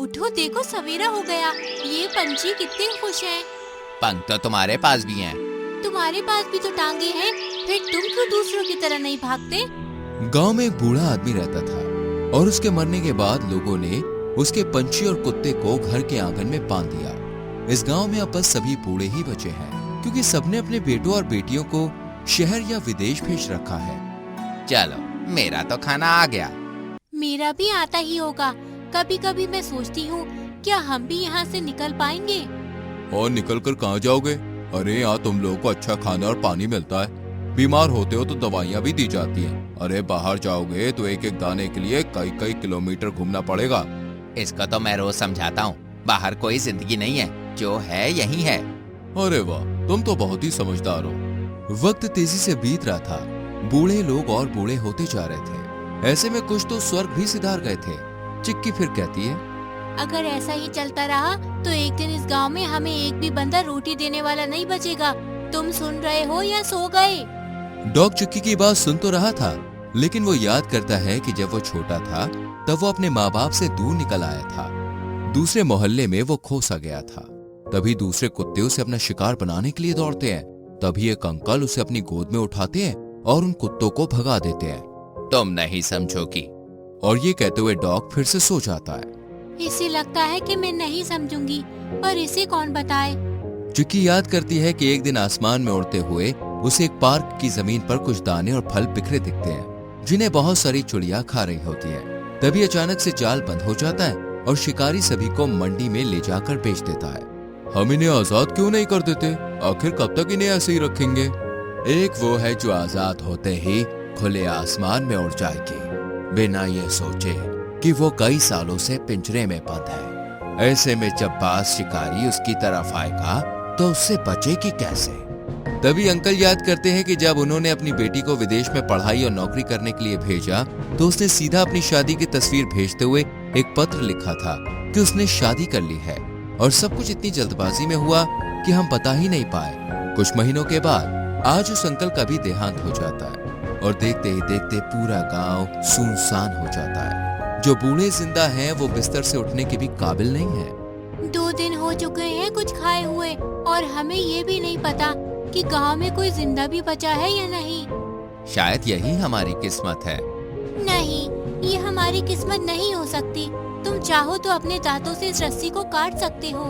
उठो, देखो सवेरा हो गया। ये पंछी कितने खुश हैं। पंख तो तुम्हारे पास भी हैं। तुम्हारे पास भी तो टांगे हैं, फिर तुम क्यों दूसरों की तरह नहीं भागते? गांव में एक बूढ़ा आदमी रहता था और उसके मरने के बाद लोगों ने उसके पंछी और कुत्ते को घर के आंगन में बांध दिया। इस गांव में अब बस सभी बूढ़े ही बचे हैं, क्योंकि सबने अपने बेटों और बेटियों को शहर या विदेश भेज रखा है। चलो, मेरा तो खाना आ गया। मेरा भी आता ही होगा। कभी कभी मैं सोचती हूँ, क्या हम भी यहाँ से निकल पाएंगे? और निकल कर कहाँ जाओगे? अरे यहाँ तुम लोगों को अच्छा खाना और पानी मिलता है, बीमार होते हो तो दवाइयाँ भी दी जाती हैं। अरे बाहर जाओगे तो एक एक दाने के लिए कई कई किलोमीटर घूमना पड़ेगा। इसको तो मैं रोज समझाता हूँ, बाहर कोई जिंदगी नहीं है, जो है यही है। अरे वाह, तुम तो बहुत ही समझदार हो। वक्त तेजी से बीत रहा था। बूढ़े लोग और बूढ़े होते जा रहे थे। ऐसे में कुछ तो स्वर्ग भी सिधार गए थे। चिक्की फिर कहती है, अगर ऐसा ही चलता रहा तो एक दिन इस गांव में हमें एक भी बंदा रोटी देने वाला नहीं बचेगा। तुम सुन रहे हो या सो गए? डॉग चिक्की की बात सुन तो रहा था, लेकिन वो याद करता है कि जब वो छोटा था तब वो अपने माँ बाप से दूर निकल आया था। दूसरे मोहल्ले में वो खो सा गया था। तभी दूसरे कुत्ते उसे अपना शिकार बनाने के लिए दौड़ते हैं। तभी एक अंकल उसे अपनी गोद में उठाते हैं और उन कुत्तों को भगा देते हैं। तुम नहीं समझोगी। और ये कहते हुए डॉग फिर से सो जाता है। इसे लगता है कि मैं नहीं समझूंगी, पर इसे कौन बताए? चिक्की याद करती है कि एक दिन आसमान में उड़ते हुए उसे एक पार्क की जमीन पर कुछ दाने और फल बिखरे दिखते हैं, जिन्हें बहुत सारी चिड़िया खा रही होती है। तभी अचानक से जाल बंद हो जाता है और शिकारी सभी को मंडी में ले जाकर बेच देता है। हम इन्हें आजाद क्यों नहीं कर देते? आखिर कब तक इन्हें ऐसे ही रखेंगे? एक वो है जो आजाद होते ही खुले आसमान में उड़ जाएगी, बिना ये सोचे कि वो कई सालों से पिंजरे में बंद है। ऐसे में जब पास शिकारी उसकी तरफ आएगा तो उससे बचेगी कैसे? तभी अंकल याद करते हैं कि जब उन्होंने अपनी बेटी को विदेश में पढ़ाई और नौकरी करने के लिए भेजा तो उसने सीधा अपनी शादी की तस्वीर भेजते हुए एक पत्र लिखा था कि उसने शादी कर ली है। और सब कुछ इतनी जल्दबाजी में हुआ कि हम बता ही नहीं पाए। कुछ महीनों के बाद आज उस अंकल का भी देहांत हो जाता है और देखते ही देखते पूरा गांव सुनसान हो जाता है। जो बूढ़े जिंदा हैं वो बिस्तर से उठने के भी काबिल नहीं है। 2 दिन हो चुके हैं कुछ खाए हुए, और हमें ये भी नहीं पता कि गांव में कोई जिंदा भी बचा है या नहीं। शायद यही हमारी किस्मत है। नहीं, ये हमारी किस्मत नहीं हो सकती। तुम चाहो तो अपने दांतों से इस रस्सी को काट सकते हो।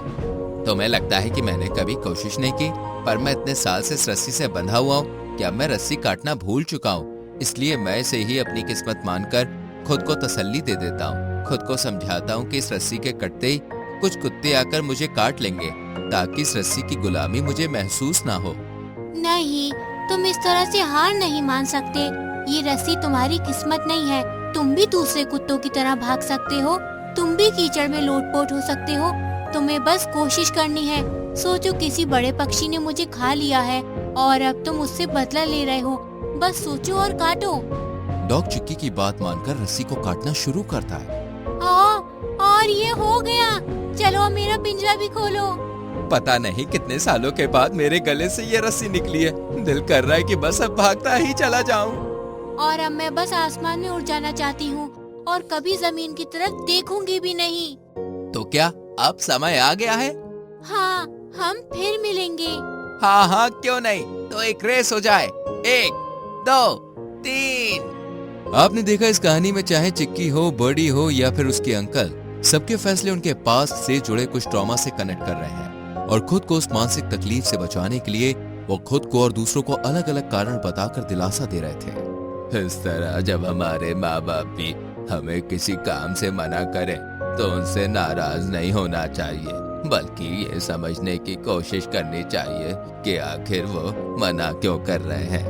तुम्हें लगता है कि मैंने कभी कोशिश नहीं की, पर मैं इतने साल से इस रस्सी से बंधा हुआ हूँ कि अब मैं रस्सी काटना भूल चुका हूँ। इसलिए मैं इसे ही अपनी किस्मत मानकर खुद को तसल्ली दे देता हूँ। खुद को समझाता हूँ कि इस रस्सी के कटते ही कुछ कुत्ते आकर मुझे काट लेंगे, ताकि इस रस्सी की गुलामी मुझे महसूस ना हो। नहीं, तुम इस तरह से हार नहीं मान सकते। ये रस्सी तुम्हारी किस्मत नहीं है। तुम भी दूसरे कुत्तों की तरह भाग सकते हो। तुम भी कीचड़ में लोटपोट हो सकते हो। तुम्हें बस कोशिश करनी है। सोचो, किसी बड़े पक्षी ने मुझे खा लिया है और अब तुम उससे बदला ले रहे हो। बस सोचो और काटो। डॉग चिक्की की बात मानकर रस्सी को काटना शुरू करता है। और ये हो गया। चलो, मेरा पिंजरा भी खोलो। पता नहीं कितने सालों के बाद मेरे गले से ये रस्सी निकली है। दिल कर रहा है कि बस अब भागता ही चला जाऊं। और अब मैं बस आसमान में उड़ जाना चाहती हूँ और कभी जमीन की तरफ देखूंगी भी नहीं। तो क्या अब समय आ गया है? हाँ, हम फिर मिलेंगे। हाँ हाँ, क्यों नहीं। तो एक रेस हो जाए। 1 2 3। आपने देखा, इस कहानी में चाहे चिक्की हो, बर्डी हो या फिर उसके अंकल, सबके फैसले उनके पास से जुड़े कुछ ट्रॉमा से कनेक्ट कर रहे हैं और खुद को उस मानसिक तकलीफ से बचाने के लिए वो खुद को और दूसरों को अलग अलग कारण बताकर दिलासा दे रहे थे। इस तरह जब हमारे माँ बाप भी हमें किसी काम से मना करें तो उनसे नाराज नहीं होना चाहिए, बल्कि ये समझने की कोशिश करनी चाहिए कि आखिर वो मना क्यों कर रहे हैं।